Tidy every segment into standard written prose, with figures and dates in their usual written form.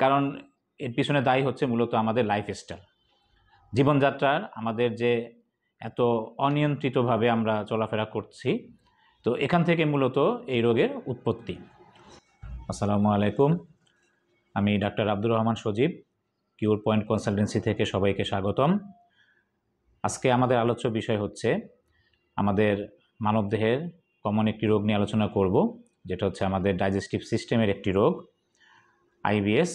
কারণ এর পিছনে দায়ী হচ্ছে মূলত আমাদের লাইফস্টাইল, জীবনযাত্রার আমাদের যে এত অনিয়ন্ত্রিতভাবে আমরা চলাফেরা করছি, তো এখান থেকে মূলত এই রোগের উৎপত্তি। আসসালামু আলাইকুম, আমি ডাক্তার আব্দুর রহমান সজীব, কিউর পয়েন্ট কনসালটেন্সি থেকে সবাইকে স্বাগতম। আজকে আমাদের আলোচ্য বিষয় হচ্ছে আমাদের মানবদেহের কমন একটি রোগ নিয়ে আলোচনা করব, যেটা হচ্ছে আমাদের ডাইজেস্টিভ সিস্টেমের একটি রোগ, আইবিএস,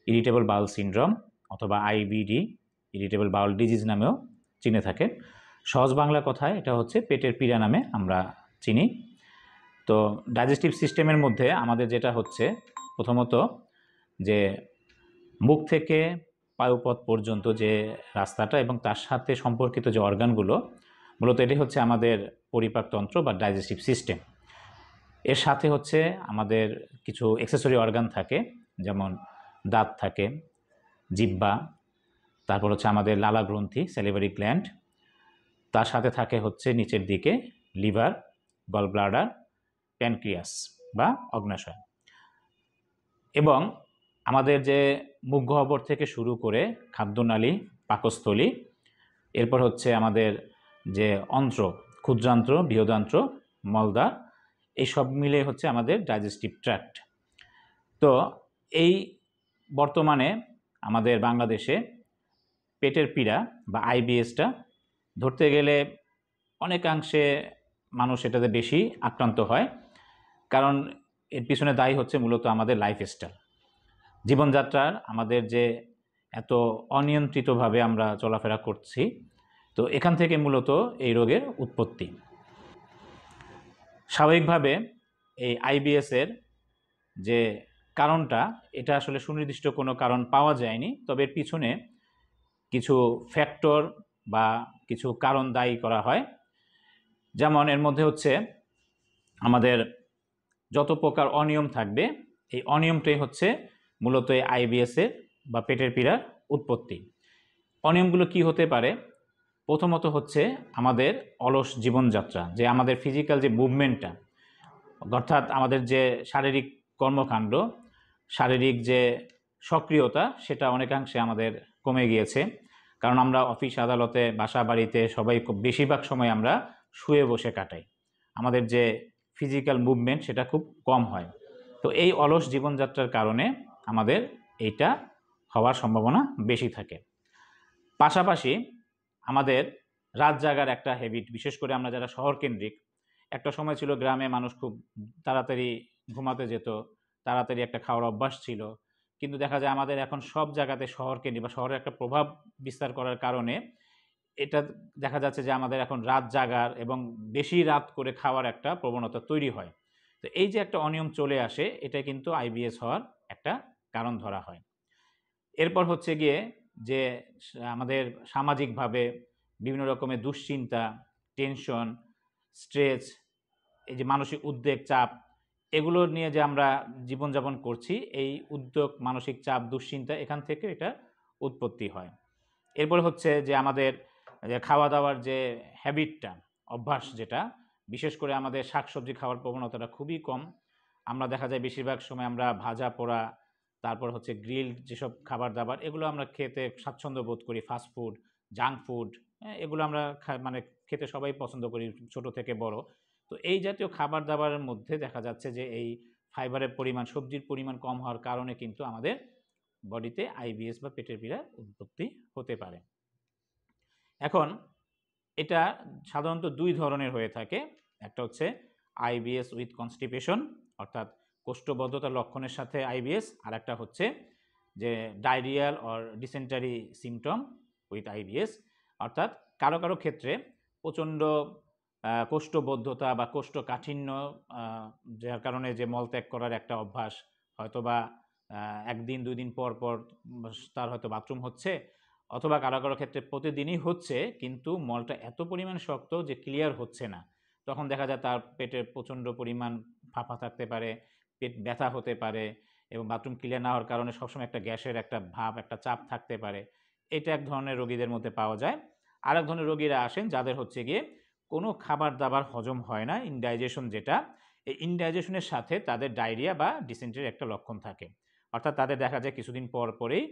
ইরিটেবল বাউল সিনড্রোম অথবা আইবিডি, ইরিটেবল বাউল ডিজিজ নামেও চিনে থাকে। সহজ বাংলা কথায় এটা হচ্ছে পেটের পীড়া নামে আমরা চিনি। তো ডাইজেস্টিভ সিস্টেমের মধ্যে আমাদের যেটা হচ্ছে প্রথমত যে মুখ থেকে পায়ুপথ পর্যন্ত যে রাস্তাটা এবং তার সাথে সম্পর্কিত যে অর্গানগুলো, মূলত এটি হচ্ছে আমাদের পরিপাকতন্ত্র বা ডাইজেস্টিভ সিস্টেম। এর সাথে হচ্ছে আমাদের কিছু অ্যাক্সেসরি অর্গান থাকে, যেমন দাঁত থাকে, জিহ্বা, তারপর হচ্ছে আমাদের লালা গ্রন্থি, স্যালিভারি গ্ল্যান্ড, তার সাথে থাকে হচ্ছে নিচের দিকে লিভার, গল ব্লাডার, প্যানক্রিয়াস বা অগ্ন্যাশয়। এবং আমাদের যে মুখ গহ্বর থেকে শুরু করে খাদ্যনালী, পাকস্থলী, এরপর হচ্ছে আমাদের যে অন্ত্র, ক্ষুদ্রান্ত্র, বৃহদান্ত্র, মলদ্বার, এই সব মিলে হচ্ছে আমাদের ডাইজেস্টিভ ট্র্যাক্ট। তো এই বর্তমানে আমাদের বাংলাদেশে পেটের পীড়া বা আইবিএসটা ধরতে গেলে অনেকাংশে মানুষ এটাতে বেশি আক্রান্ত হয়, কারণ এর পিছনে দায়ী হচ্ছে মূলত আমাদের লাইফস্টাইল, জীবনযাত্রার আমাদের যে এত অনিয়ন্ত্রিতভাবে আমরা চলাফেরা করছি, তো এখান থেকে মূলত এই রোগের উৎপত্তি। স্বাভাবিকভাবে এই আইবিএসের যে কারণটা, এটা আসলে সুনির্দিষ্ট কোনো কারণ পাওয়া যায়নি, তবে এর পিছনে কিছু ফ্যাক্টর বা কিছু কারণ দায়ী করা হয়। যেমন এর মধ্যে হচ্ছে আমাদের যত প্রকার অনিয়ম থাকবে, এই অনিয়মটাই হচ্ছে মূলত এই আইবিএসের বা পেটের পীড়ার উৎপত্তি। অনিয়মগুলো কি হতে পারে? প্রথমত হচ্ছে আমাদের অলস জীবনযাত্রা, যে আমাদের ফিজিক্যাল যে মুভমেন্টটা, অর্থাৎ আমাদের যে শারীরিক কর্মকাণ্ড, শারীরিক যে সক্রিয়তা, সেটা অনেকাংশে আমাদের কমে গিয়েছে। কারণ আমরা অফিস আদালতে, বাসা বাড়িতে সবাই বেশিরভাগ সময় আমরা শুয়ে বসে কাটাই, আমাদের যে ফিজিক্যাল মুভমেন্ট সেটা খুব কম হয়। তো এই অলস জীবনযাত্রার কারণে আমাদের এইটা হওয়ার সম্ভাবনা বেশি থাকে। পাশাপাশি আমাদের রাত জাগার একটা হ্যাবিট, বিশেষ করে আমরা যারা শহর কেন্দ্রিক, একটা সময় ছিল গ্রামে মানুষ খুব তাড়াতাড়ি ঘুমাতে যেত, তাড়াতাড়ি একটা খাওয়ার অভ্যাস ছিল, কিন্তু দেখা যায় আমাদের এখন সব জায়গাতে শহর কেন্দ্রিক বা শহরের একটা প্রভাব বিস্তার করার কারণে এটা দেখা যাচ্ছে যে আমাদের এখন রাত জাগার এবং বেশি রাত করে খাওয়ার একটা প্রবণতা তৈরি হয়। তো এই যে একটা অনিয়ম চলে আসে, এটা কিন্তু আইবিএস হওয়ার একটা কারণ ধরা হয়। এরপর হচ্ছে গিয়ে যে আমাদের সামাজিকভাবে বিভিন্ন রকমের দুশ্চিন্তা, টেনশন, স্ট্রেস, এই যে মানসিক উদ্বেগ, চাপ, এগুলো নিয়ে যে আমরা জীবনযাপন করছি, এই উদ্বেগ, মানসিক চাপ, দুশ্চিন্তা, এখান থেকে এটা উৎপত্তি হয়। এরপর হচ্ছে যে আমাদের যে খাওয়া দাওয়ার যে হ্যাবিটটা, অভ্যাস, যেটা বিশেষ করে আমাদের শাকসবজি খাওয়ার প্রবণতাটা খুবই কম। আমরা দেখা যায় বেশিরভাগ সময় আমরা ভাজা পোড়া, তারপর হচ্ছে গ্রিলড যেসব খাবার দাবার, এগুলো আমরা খেতে স্বাচ্ছন্দ্য বোধ করি। ফাস্ট ফুড, জাঙ্ক ফুড, এগুলো আমরা মানে খেতে সবাই পছন্দ করি, ছোট থেকে বড়। তো এই জাতীয় খাবার দাবারের মধ্যে দেখা যাচ্ছে যে এই ফাইবারের পরিমাণ, সবজির পরিমাণ কম হওয়ার কারণে কিন্তু আমাদের বডিতে আইবিএস বা পেটের পীড়ার উৎপত্তি হতে পারে। এখন এটা সাধারণত দুই ধরনের হয়ে থাকে। একটা হচ্ছে আইবিএস উইথ কনস্টিপেশন, অর্থাৎ কোষ্ঠবদ্ধতার লক্ষণের সাথে আইবিএস, আর একটা হচ্ছে যে diarrhoeal or dysentery symptom with IBS, অর্থাৎ কারো কারো ক্ষেত্রে প্রচণ্ড কোষ্ঠবদ্ধতা বা কোষ্ঠকাঠিন্য, যার কারণে যে মলত্যাগ করার একটা অভ্যাস, হয়তোবা একদিন দুই দিন পর পর তার হয়তো বাথরুম হচ্ছে, অথবা কারো কারো ক্ষেত্রে প্রতিদিনই হচ্ছে, কিন্তু মলটা এত পরিমাণ শক্ত যে ক্লিয়ার হচ্ছে না। তখন দেখা যায় তার পেটে প্রচণ্ড পরিমাণ ফাঁপা থাকতে পারে, পেট ব্যথা হতে পারে, এবং বাথরুম ক্লিয়ার না হওয়ার কারণে সবসময় একটা গ্যাসের একটা ভাব, একটা চাপ থাকতে পারে। এটা এক ধরনের রোগীদের মধ্যে পাওয়া যায়। আর এক ধরনের রোগীরা আসেন যাদের হচ্ছে গিয়ে কোনো খাবার দাবার হজম হয় না, ইনডাইজেশন, যেটা এই ইনডাইজেশনের সাথে তাদের ডায়রিয়া বা ডিসেন্টারির একটা লক্ষণ থাকে। অর্থাৎ তাদের দেখা যায় কিছুদিন পর পরেই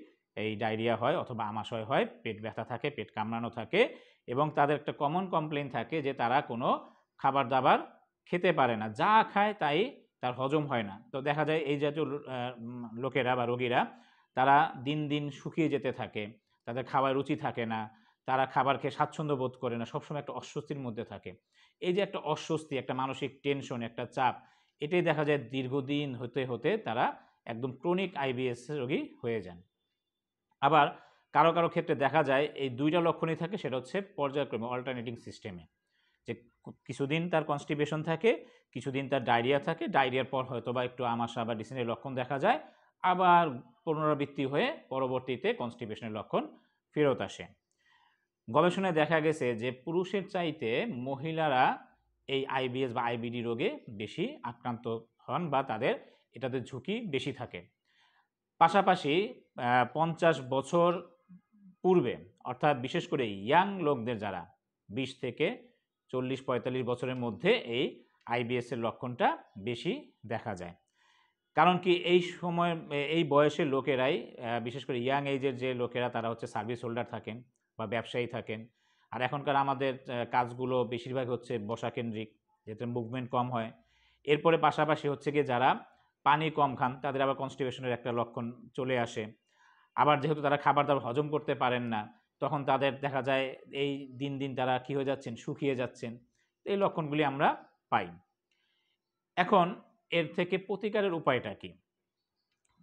এই ডায়রিয়া হয় অথবা আমাশয় হয়, পেট ব্যথা থাকে, পেট কামড়ানো থাকে, এবং তাদের একটা কমন কমপ্লেইন থাকে যে তারা কোনো খাবার দাবার খেতে পারে না, যা খায় তাই তার হজম হয় না। তো দেখা যায় এই জাতীয় লোকেরা বা রোগীরা তারা দিন দিন শুকিয়ে যেতে থাকে, তাদের খাবার রুচি থাকে না, তারা খাবার খেয়ে স্বাচ্ছন্দ্য বোধ করে না, সবসময় একটা অস্বস্তির মধ্যে থাকে। এই যে একটা অস্বস্তি, একটা মানসিক টেনশন, একটা চাপ, এটাই দেখা যায় দীর্ঘদিন হতে হতে তারা একদম ক্রনিক আইবিএস রোগী হয়ে যান। আবার কারো কারো ক্ষেত্রে দেখা যায় এই দুইটা লক্ষণই থাকে, সেটা হচ্ছে পর্যায়ক্রমে অল্টারনেটিং সিস্টেমে, যে কিছুদিন তার কনস্টিপেশন থাকে, কিছুদিন তার ডায়রিয়া থাকে, ডায়রিয়ার পর হয়তো বা একটু আমাশা বা ডিসেন্টের লক্ষণ দেখা যায়, আবার পুনরাবৃত্তি হয়ে পরবর্তীতে কনস্টিপেশনের লক্ষণ ফেরত আসে। গবেষণায় দেখা গেছে যে পুরুষের চাইতে মহিলারা এই আইবিএস বা আইবিডি রোগে বেশি আক্রান্ত হন বা তাদের এটাতে ঝুঁকি বেশি থাকে। পাশাপাশি 50 বছর পূর্বে, অর্থাৎ বিশেষ করে ইয়াং লোকদের যারা 20 থেকে 40-45 বছরের মধ্যে এই আইবিএস এর লক্ষণটা বেশি দেখা যায়। কারণ কি এই সময় এই বয়সের লোকেরাই বিশেষ করে ইয়াং এজের যে লোকেরা তারা হচ্ছে সার্ভিস হোল্ডার থাকেন বা ব্যবসায়ী থাকেন। আর এখনকার আমাদের কাজগুলো বেশিরভাগ হচ্ছে বসাকেন্দ্রিক, যেহেতু মুভমেন্ট কম হয়। এরপরে পাশাপাশি হচ্ছে গিয়ে যারা পানি কম খান তাদের আবার কনস্টিপেশনের একটা লক্ষণ চলে আসে। আবার যেহেতু তারা খাবার দাবার হজম করতে পারেন না, তখন তাদের দেখা যায় এই দিন দিন তারা কী হয়ে যাচ্ছেন, শুকিয়ে যাচ্ছেন। এই লক্ষণগুলি আমরা পাই। এখন এর থেকে প্রতিকারের উপায়টা কি?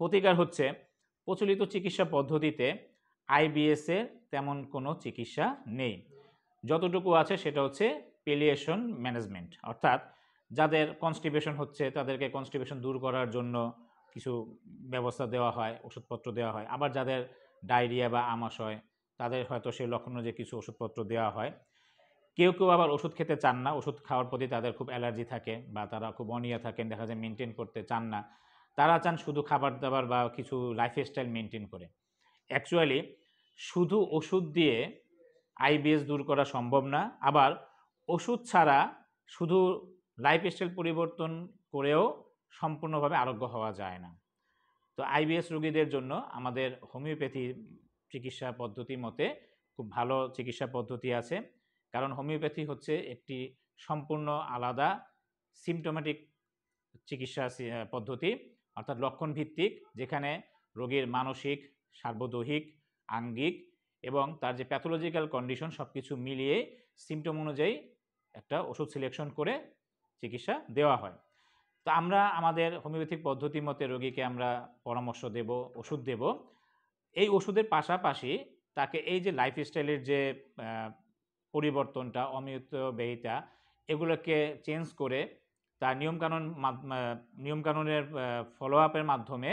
প্রতিকার হচ্ছে প্রচলিত চিকিৎসা পদ্ধতিতে আইবিএস এর তেমন কোনো চিকিৎসা নেই। যতটুকু আছে সেটা হচ্ছে পেলিয়েশন ম্যানেজমেন্ট, অর্থাৎ যাদের কনস্টিপেশন হচ্ছে তাদেরকে কনস্টিপেশন দূর করার জন্য কিছু ব্যবস্থা দেওয়া হয়, ওষুধপত্র দেওয়া হয়। আবার যাদের ডায়রিয়া বা আমাশয় তাদের হয়তো সেই লক্ষণ অনুযায়ী কিছু ওষুধপত্র দেওয়া হয়। কেউ কেউ আবার ওষুধ খেতে চান না, ওষুধ খাওয়ার প্রতি তাদের খুব অ্যালার্জি থাকে বা তারা খুব অনীহা থাকেন, দেখা যায় মেনটেন করতে চান না। তারা চান শুধু খাবার দাবার বা কিছু লাইফস্টাইল মেনটেন করে। অ্যাকচুয়ালি শুধু ওষুধ দিয়ে আইবিএস দূর করা সম্ভব না, আবার ওষুধ ছাড়া শুধু লাইফস্টাইল পরিবর্তন করেও সম্পূর্ণভাবে আরোগ্য হওয়া যায় না। তো আইবিএস রোগীদের জন্য আমাদের হোমিওপ্যাথি চিকিৎসা পদ্ধতি মতে খুব ভালো চিকিৎসা পদ্ধতি আছে। কারণ হোমিওপ্যাথি হচ্ছে একটি সম্পূর্ণ আলাদা সিমটোম্যাটিক চিকিৎসা পদ্ধতি, অর্থাৎ লক্ষণ ভিত্তিক, যেখানে রোগীর মানসিক, সার্বদৈহিক, আঙ্গিক এবং তার যে প্যাথোলজিক্যাল কন্ডিশন সব কিছু মিলিয়ে সিমটম অনুযায়ী একটা ওষুধ সিলেকশন করে চিকিৎসা দেওয়া হয়। তো আমরা আমাদের হোমিওপ্যাথিক পদ্ধতি মতে রোগীকে আমরা পরামর্শ দেব, ওষুধ দেব। এই ওষুধের পাশাপাশি তাকে এই যে লাইফস্টাইলের যে পরিবর্তনটা, অমিতব্যয়িতা, এগুলোকে চেঞ্জ করে তার নিয়মকানুনের ফলো আপের মাধ্যমে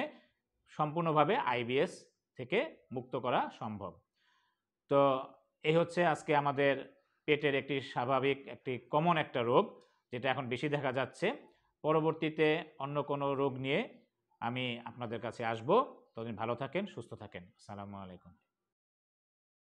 সম্পূর্ণভাবে আইবিএস থেকে মুক্ত করা সম্ভব। তো এই হচ্ছে আজকে আমাদের পেটের একটি স্বাভাবিক, একটি কমন একটা রোগ যেটা এখন বেশি দেখা যাচ্ছে। পরবর্তীতে অন্য কোনো রোগ নিয়ে আমি আপনাদের কাছে আসব। ততদিন ভালো থাকেন, সুস্থ থাকেন। আসসালামু আলাইকুম।